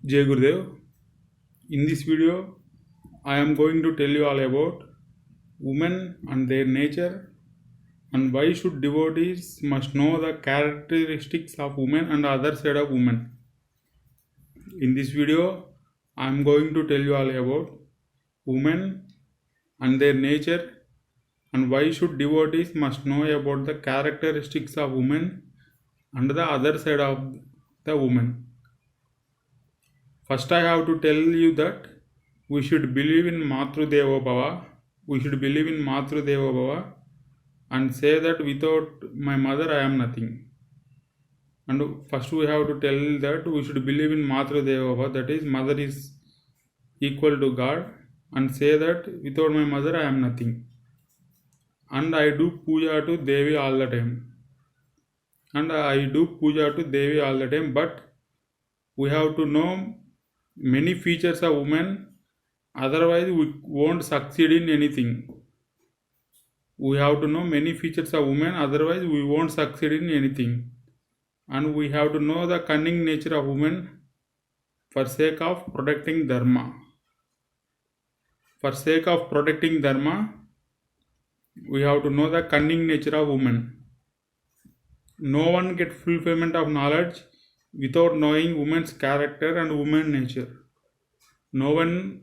Jai Gurudev. In this video, I am going to tell you all about women and their nature and why should devotees must know the characteristics of women and other side of women. In this video, I am going to tell you all about women and their nature and why should devotees must know about the characteristics of women and the other side of the woman. First, I have to tell you that we should believe in Matru Deva Bhava. We should believe in Matru Deva Bhava and say that without my mother I am nothing. And first we have to tell that we should believe in Matru Deva Bhava, that is, mother is equal to God, and say that without my mother I am nothing. And I do puja to Devi all the time. But we have to know many features of women, otherwise we won't succeed in anything. We have to know many features of women, otherwise we won't succeed in anything. And we have to know the cunning nature of women for sake of protecting dharma. For sake of protecting dharma, we have to know the cunning nature of women. No one gets fulfillment of knowledge without knowing woman's character and woman's nature. No one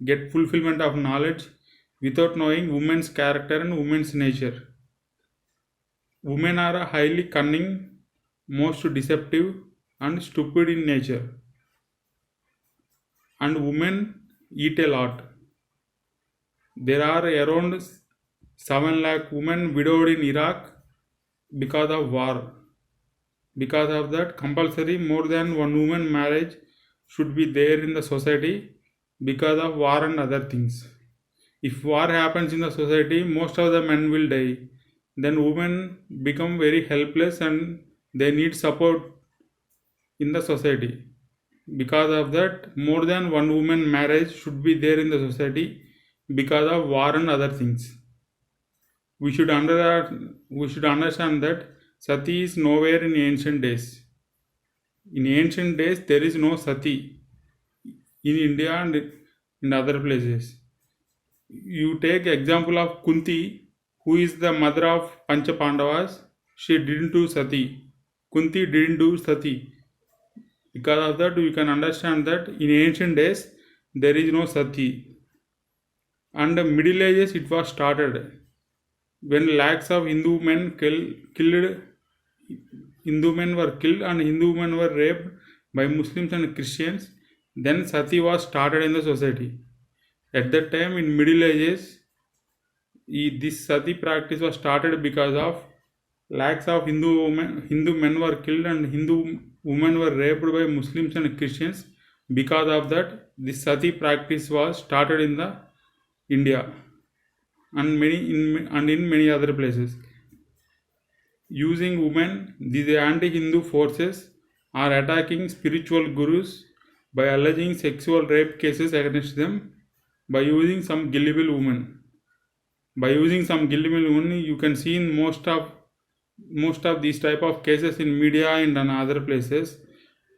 gets fulfillment of knowledge without knowing woman's character and woman's nature. Women are highly cunning, most deceptive and stupid in nature. And women eat a lot. There are around 7 lakh women widowed in Iraq because of war. Because of that, compulsory more than one woman marriage should be there in the society because of war and other things. If war happens in the society, most of the men will die. Then women become very helpless and they need support in the society. Because of that, more than one woman marriage should be there in the society because of war and other things. We should understand that sati is nowhere in ancient days. In ancient days, there is no sati in India and in other places. You take example of Kunti, who is the mother of Pancha Pandavas. She didn't do sati. Kunti didn't do sati. Because of that, we can understand that in ancient days, there is no sati. And the Middle Ages, it was started. When lakhs of Hindu men Hindu men were killed and Hindu women were raped by Muslims and Christians, then sati was started in the society. At that time, in Middle Ages, this sati practice was started because of lakhs of Hindu men were killed and Hindu women were raped by Muslims and Christians. Because of that, this sati practice was started in the India and in many other places. Using women, these anti-Hindu forces are attacking spiritual gurus by alleging sexual rape cases against them by using some gullible women. You can see in most of these type of cases in media and on other places.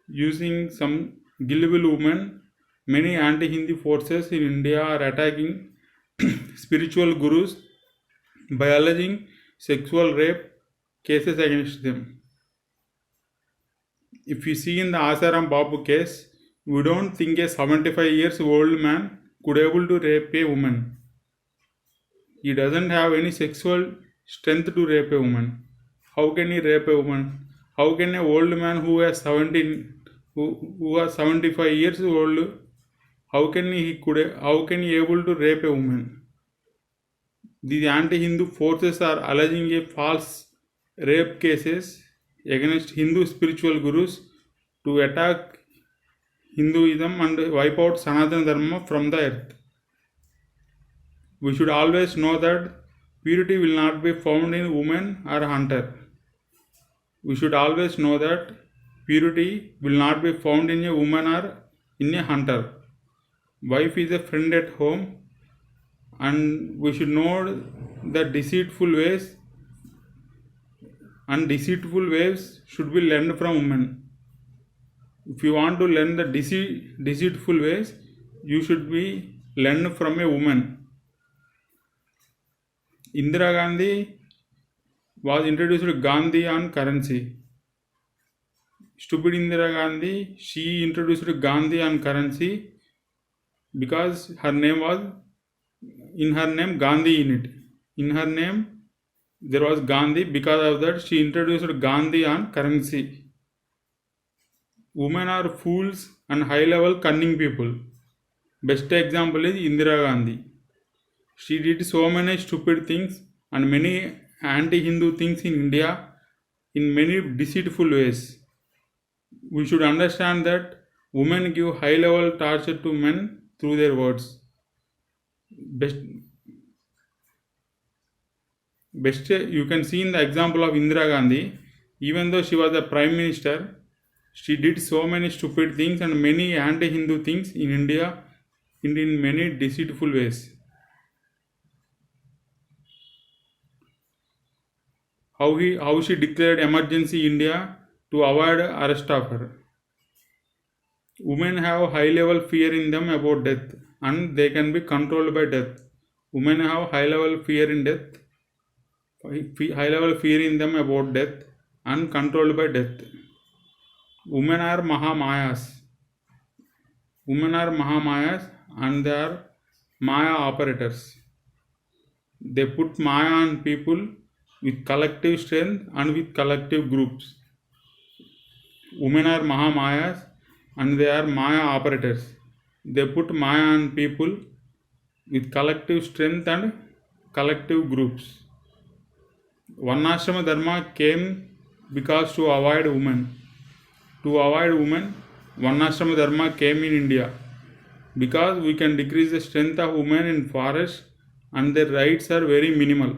Using some gullible women, many anti-Hindu forces in India are attacking spiritual gurus by alleging sexual rape cases against them. If you see in the Asaram Babu case, we don't think a 75 years old man could able to rape a woman. He doesn't have any sexual strength to rape a woman. How can he rape a woman? How can an old man who was 75 years old, how can he able to rape a woman? These anti-Hindu forces are alleging a false rape cases against Hindu spiritual gurus to attack Hinduism and wipe out Sanatana Dharma from the earth. We should always know that purity will not be found in woman or hunter. We should always know that purity will not be found in a woman or in a hunter. Wife is a friend at home, and we should know the deceitful ways should be learned from women. If you want to learn the deceitful ways, you should be learn from a woman. Indira Gandhi was introduced Gandhi on currency. Stupid Indira Gandhi, she introduced Gandhi on currency because her name was, in her name Gandhi in it. In her name there was Gandhi, because of that she introduced Gandhi on currency. Women are fools and high level cunning people. Best example is Indira Gandhi. She did so many stupid things and many anti-Hindu things in India in many deceitful ways. We should understand that women give high level torture to men through their words. Best you can see in the example of Indira Gandhi. Even though she was the prime minister, she did so many stupid things and many anti-Hindu things in India in many deceitful ways. How she declared emergency India to avoid arrest of her. Women have high level fear in them about death and they can be controlled by death. Women have high level fear in them about death and controlled by death. Women are Mahamayas. Women are Mahamayas and they are Maya operators. They put Maya on people with collective strength and with collective groups. Women are Mahamayas and they are Maya operators. They put Maya on people with collective strength and collective groups. Varnashrama Dharma came because to avoid women. To avoid women, Varnashrama Dharma came in India. Because we can decrease the strength of women in forest and their rights are very minimal.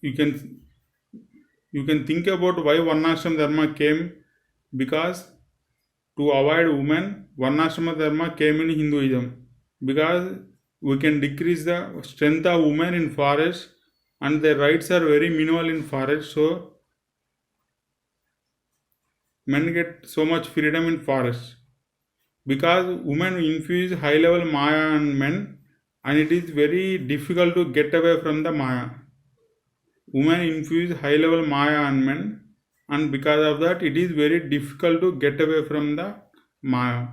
You can think about why Varnashrama Dharma came, because to avoid women, Varnashrama Dharma came in Hinduism. Because we can decrease the strength of women in forest and their rights are very minimal in forest, so men get so much freedom in forest. Because women infuse high level Maya on men and it is very difficult to get away from the Maya. Women infuse high level Maya on men and because of that it is very difficult to get away from the Maya.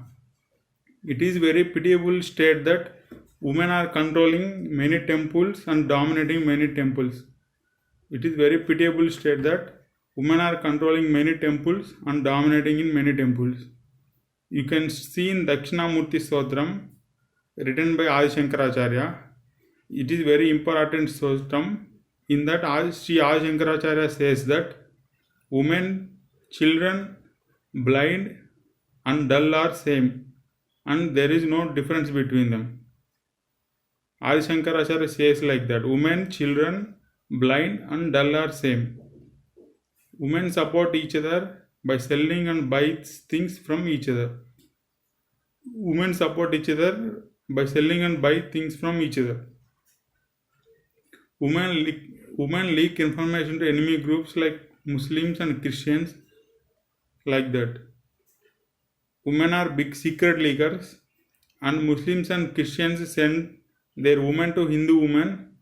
It is very pitiable state that women are controlling many temples and dominating many temples. It is very pitiable state that women are controlling many temples and dominating in many temples. You can see in Dakshinamurti Stotram written by Adi Shankaracharya. It is very important stotram. In that Sri Adi Shankaracharya says that women, children, blind and dull are same and there is no difference between them. Adi Shankaracharya says like that: women, children, blind and dull are same. Women support each other by selling and buy things from each other. Women support each other by selling and buy things from each other. Women leak information to enemy groups like Muslims and Christians, like that. Women are big secret leakers and Muslims and Christians send their women to Hindu women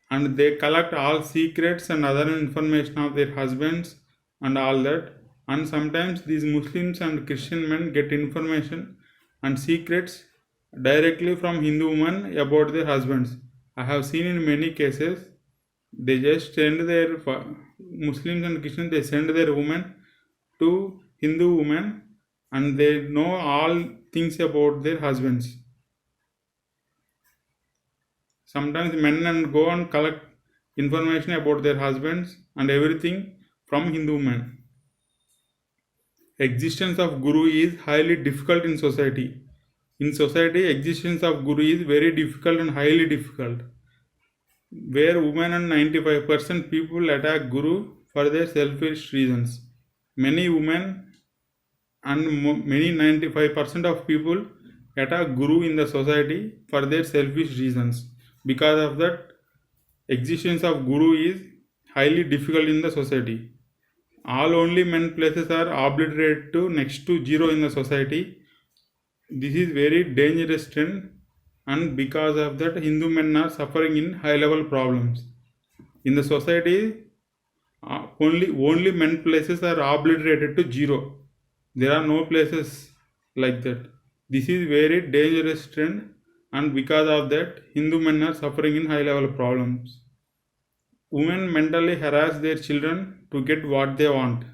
and they collect all secrets and other information of their husbands and all that. And sometimes these Muslims and Christian men get information and secrets directly from Hindu women about their husbands. I have seen in many cases they just send their Muslims and Christians, they send their women to Hindu women and they know all things about their husbands. Sometimes men and go and collect information about their husbands and everything from Hindu men. Existence of Guru is highly difficult in society. In society, existence of Guru is very difficult and highly difficult. Where women and 95% people attack Guru for their selfish reasons. Many women and many 95% of people attack Guru in the society for their selfish reasons. Because of that, existence of Guru is highly difficult in the society. All only men places are obliterated to next to zero in the society. This is very dangerous trend, and because of that Hindu men are suffering in high level problems. In the society, only men places are obliterated to zero. There are no places like that. This is very dangerous trend, and because of that Hindu men are suffering in high level problems. Women mentally harass their children to get what they want.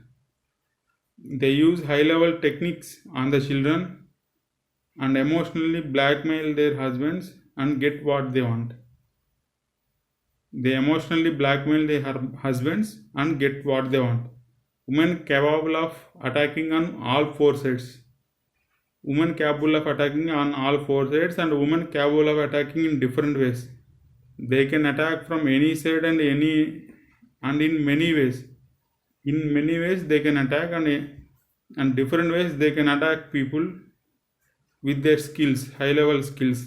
They use high level techniques on the children and emotionally blackmail their husbands and get what they want. They emotionally blackmail their husbands and get what they want. Women capable of attacking on all four sides. Women capable of attacking on all four sides, and women capable of attacking in different ways. They can attack from any side and in many ways. In many ways they can attack, and different ways they can attack people with their skills, high level skills.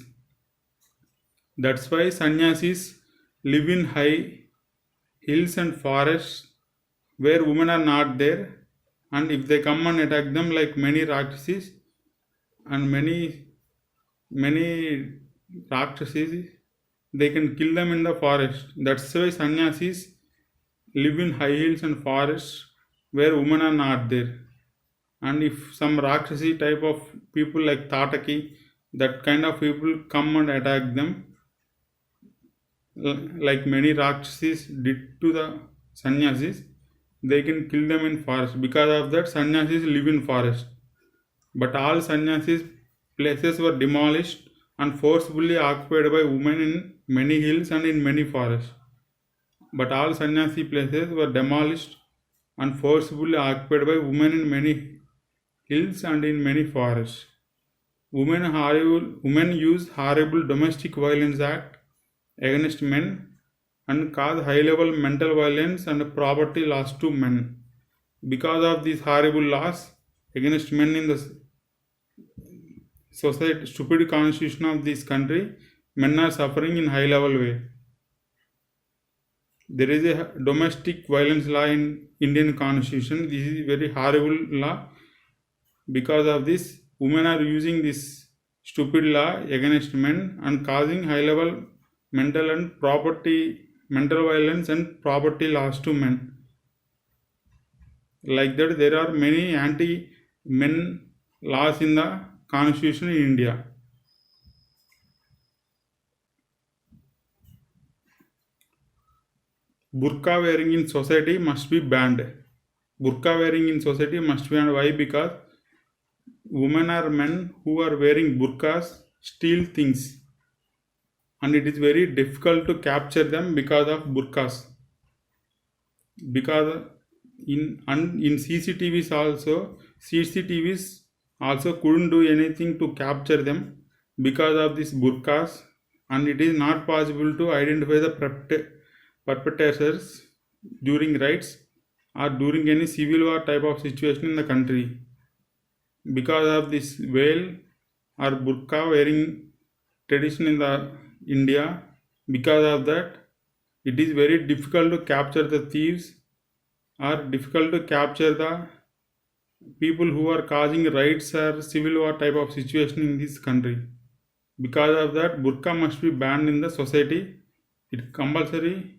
That's why sannyasis live in high hills and forests where women are not there, and if they come and attack them like many Rakshas and many Rakshas, they can kill them in the forest. That's why sannyasis live in high hills and forests where women are not there. And if some Rakshasi type of people like Tataki, that kind of people come and attack them, like many Rakshasis did to the sannyasis, they can kill them in forest. Because of that sannyasis live in forest. But all sannyasis places were demolished and forcibly occupied by women in many hills and in many forests. But all sannyasi places were demolished and forcibly occupied by women in many hills and in many forests. Women use horrible domestic violence act against men and cause high level mental violence and property loss to men. Because of these horrible laws against men in the society, stupid constitution of this country, men are suffering in high level way. There is a domestic violence law in Indian constitution. This is very horrible law. Because of this, women are using this stupid law against men and causing high level mental violence and property loss to men. Like that, there are many anti-men laws in the constitution in India. Burqa wearing in society must be banned. Burqa wearing in society must be banned. Why? Because women or men who are wearing burqas steal things, and it is very difficult to capture them because of burqas. Because in CCTVs also couldn't do anything to capture them because of these burqas, and it is not possible to identify the perpetrators during raids or during any civil war type of situation in the country. Because of this veil or burqa wearing tradition in the India, because of that it is very difficult to capture the thieves or difficult to capture the people who are causing riots or civil war type of situation in this country. Because of that, burqa must be banned in the society. It compulsory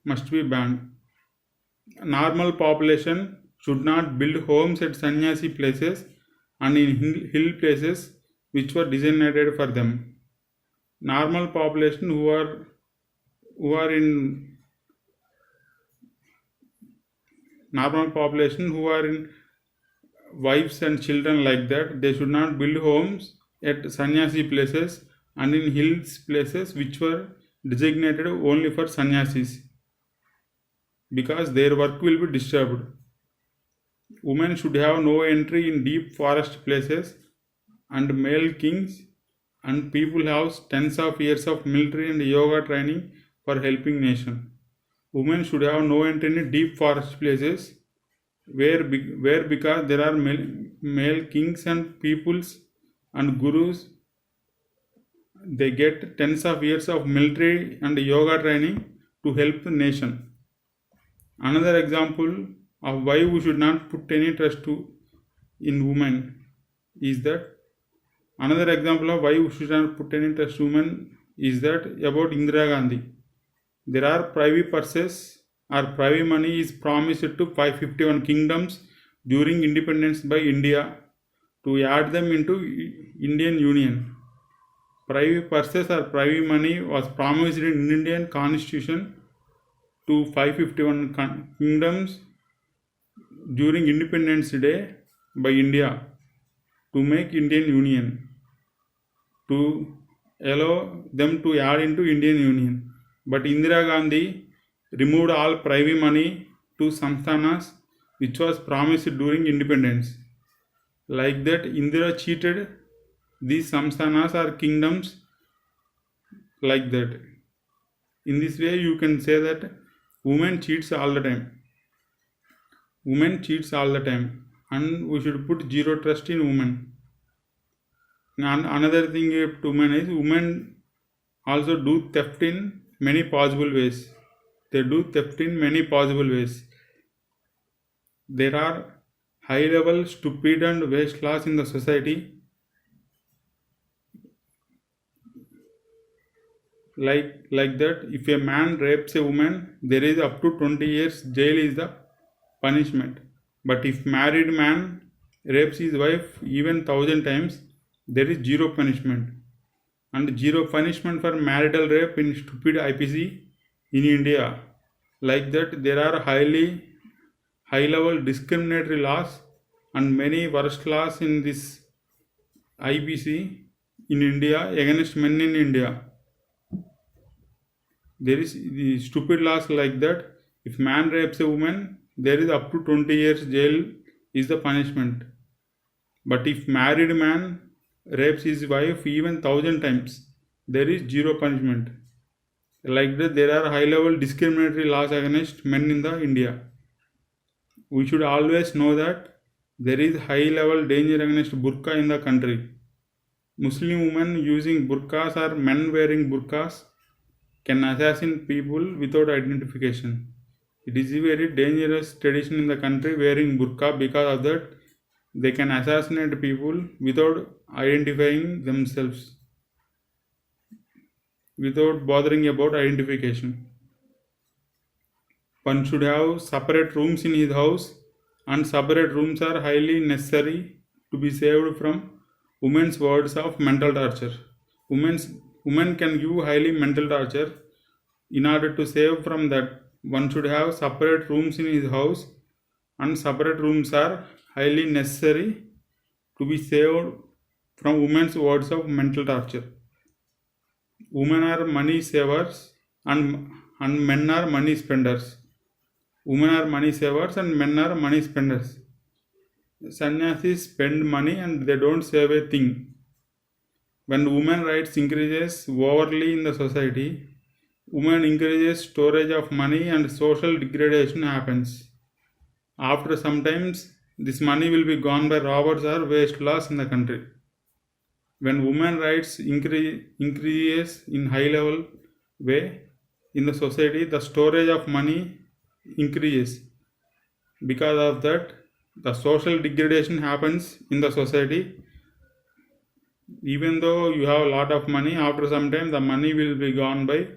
must be banned. Normal population should not build homes at sannyasi places and in hill places which were designated for them. Normal population who are in wives and children like that, they should not build homes at sannyasi places and in hills places which were designated only for sannyasis, because their work will be disturbed. Women should have no entry in deep forest places, and male kings and people have tens of years of military and yoga training for helping nation. Women should have no entry in deep forest places where because there are male kings and peoples and gurus, they get tens of years of military and yoga training to help the nation. Another example of why we should not put any trust in women is that another example of why we should not put any trust in women is that about Indira Gandhi. There are privy purses or privy money is promised to 551 kingdoms during independence by India to add them into Indian Union. Privy purses or privy money was promised in Indian Constitution to 551 kingdoms during Independence Day by India to make Indian Union, to allow them to add into Indian Union. But Indira Gandhi removed all privy money to samsthanas which was promised during independence. Like that, Indira cheated these samsthanas or kingdoms like that. In this way, you can say that women cheats all the time. Women cheats all the time, and we should put zero trust in women. And another thing to women is women also do theft in many possible ways. They do theft in many possible ways. There are high level stupid and waste laws in the society, like that if a man rapes a woman, there is up to 20 years jail is the punishment. But if married man rapes his wife even 1,000 times, there is zero punishment. And zero punishment for marital rape in stupid IPC in India. Like that, there are high level discriminatory laws and many worst laws in this IPC in India against men in India. There is the stupid laws like that. If man rapes a woman, there is up to 20 years jail is the punishment. But if married man rapes his wife even 1,000 times, there is zero punishment. Like that, there are high level discriminatory laws against men in the India. We should always know that there is high level danger against burqa in the country. Muslim women using burqas or men wearing burqas can assassinate people without identification. It is a very dangerous tradition in the country wearing burqa. Because of that, they can assassinate people without identifying themselves, without bothering about identification. One should have separate rooms in his house, and separate rooms are highly necessary to be saved from women's words of mental torture. Women can give highly mental torture. In order to save from that, one should have separate rooms in his house, and separate rooms are highly necessary to be saved from women's words of mental torture. Women are money savers and men are money spenders. Women are money savers and men are money spenders. Sannyasis spend money and they don't save a thing. When women rights increases overly in the society, women encourages storage of money and social degradation happens. After some times, this money will be gone by robbers or waste laws in the country. When women rights increases in high level way in the society, the storage of money increases. Because of that, the social degradation happens in the society. Even though you have a lot of money, after some time the money will be gone by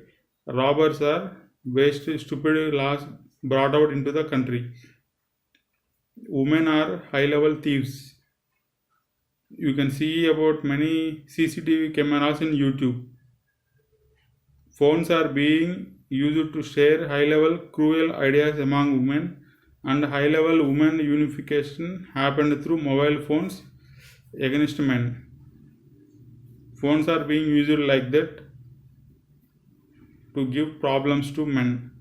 robbers or waste stupid laws brought out into the country. Women are high level thieves. You can see about many CCTV cameras in YouTube. Phones are being used to share high level cruel ideas among women, and high level women unification happened through mobile phones against men. Phones are being used like that to give problems to men.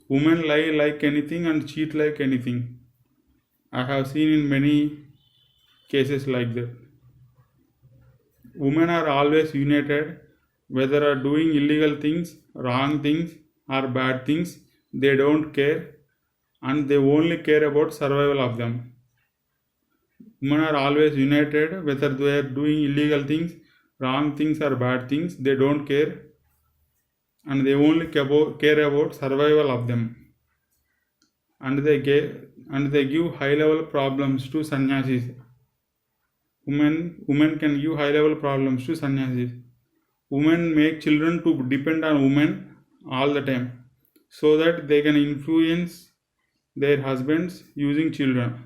Women lie like anything and cheat like anything. I have seen in many cases like that. Women are always united, whether are doing illegal things, wrong things or bad things, they don't care, and they only care about survival of them. Women are always united, whether they are doing illegal things, wrong things or bad things, they don't care, and they only care about survival of them. and they give high level problems to sannyasis. Women can give high level problems to sannyasis. Women make children to depend on women all the time so that they can influence their husbands using children.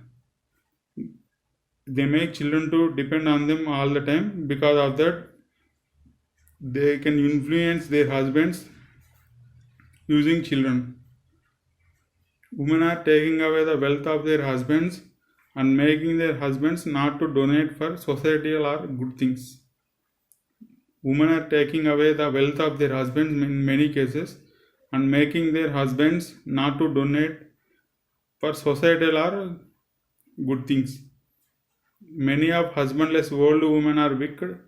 They make children to depend on them all the time. Because of that, they can influence their husbands using children. Women are taking away the wealth of their husbands and making their husbands not to donate for societal or good things. Women are taking away the wealth of their husbands in many cases and making their husbands not to donate for societal or good things. Many of husbandless old women are wicked,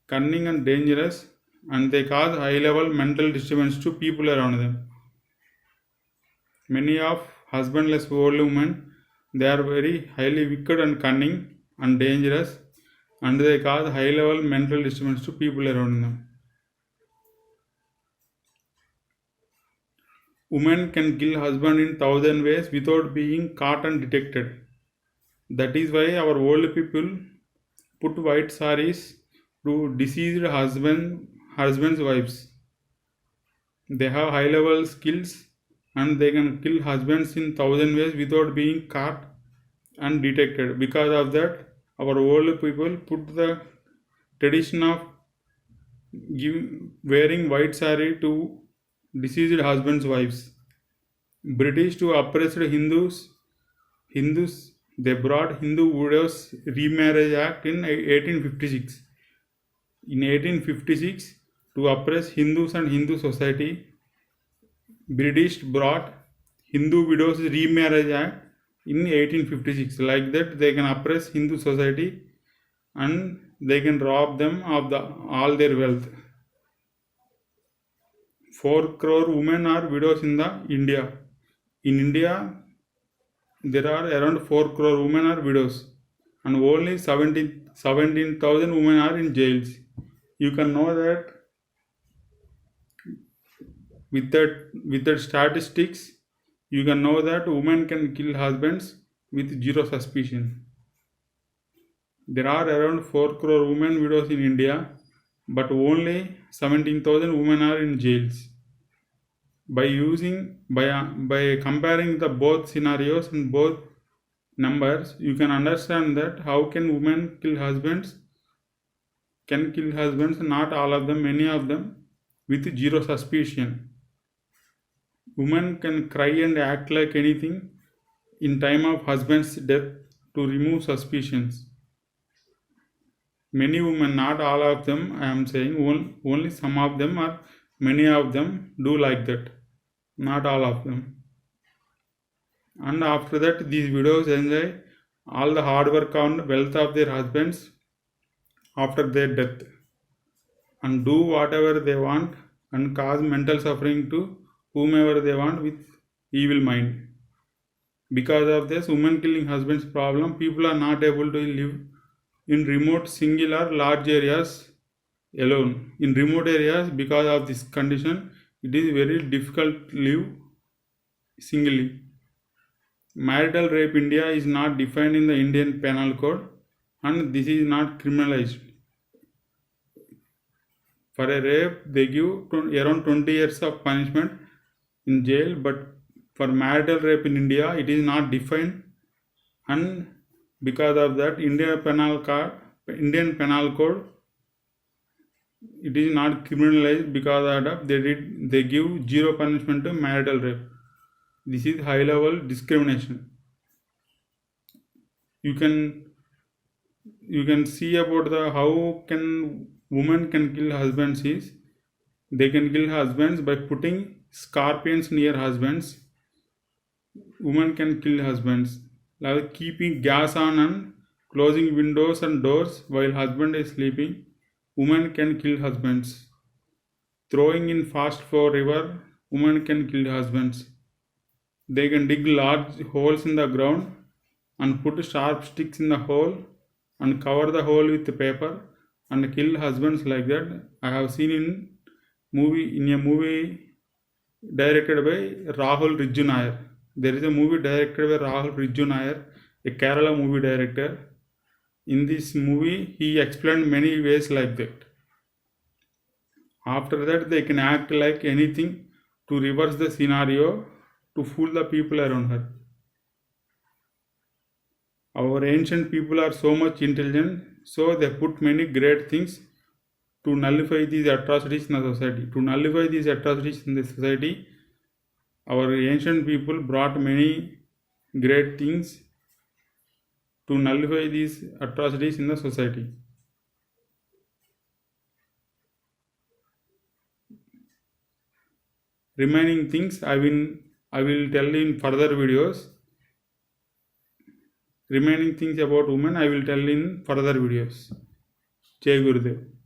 cunning and dangerous, and they cause high level mental disturbance to people around them. Many of husbandless old women, they are very highly wicked and cunning and dangerous, and they cause high level mental disturbance to people around them. Women can kill husband in 1,000 ways without being caught and detected. That is why our old people put white saris to deceased husbands' wives. They have high level skills and they can kill husbands in 1,000 ways without being caught and detected. Because of that, our old people put the tradition of wearing white sari to deceased husbands' wives. British to oppressed Hindus, they brought Hindu Widows Remarriage Act in 1856. In 1856, to oppress Hindus and Hindu society, British brought Hindu Widows Remarriage Act in 1856. Like that, they can oppress Hindu society and they can rob them of all their wealth. 4 crore women are widows in India. In India, there are around 4 crore women are widows and only 17,000 women are in jails. You can know that with that statistics, you can know that women can kill husbands with zero suspicion. There are around 4 crore women widows in India, but only 17,000 women are in jails. By comparing the both scenarios and both numbers, you can understand that how can women kill husbands? Can kill husbands, not all of them, many of them, with zero suspicion. Women can cry and act like anything in time of husband's death to remove suspicions. Many women, not all of them, I am saying only some of them or many of them do like that. Not all of them. And after that, these widows enjoy all the hard work and wealth of their husbands after their death and do whatever they want and cause mental suffering to whomever they want with evil mind. Because of this women killing husbands problem, people are not able to live in remote, single or large areas alone. In remote areas, because of this condition, it is very difficult to live singly. Marital rape India is not defined in the Indian Penal Code and this is not criminalized. For a rape, they give around 20 years of punishment in jail, but for marital rape in India, it is not defined, and because of that, Indian Penal Code, it is not criminalized. Because of that, they give zero punishment to marital rape. This is high level discrimination. You can see about how can women can kill husbands is they can kill husbands by putting scorpions near husbands. Women can kill husbands like keeping gas on and closing windows and doors while husband is sleeping. Women can kill husbands. Throwing in fast flow river, women can kill husbands. They can dig large holes in the ground and put sharp sticks in the hole and cover the hole with paper and kill husbands like that. I have seen in a movie directed by Rahul Rijju Nair. There is a movie directed by Rahul Rijju Nair, a Kerala movie director. In this movie, he explained many ways like that. After that, they can act like anything to reverse the scenario to fool the people around her. Our ancient people are so much intelligent, so they put many great things to nullify these atrocities in the society. To nullify these atrocities in the society, our ancient people brought many great things to nullify these atrocities in the society. Remaining things I will tell in further videos. Remaining things about women I will tell in further videos. Jai Gurudev.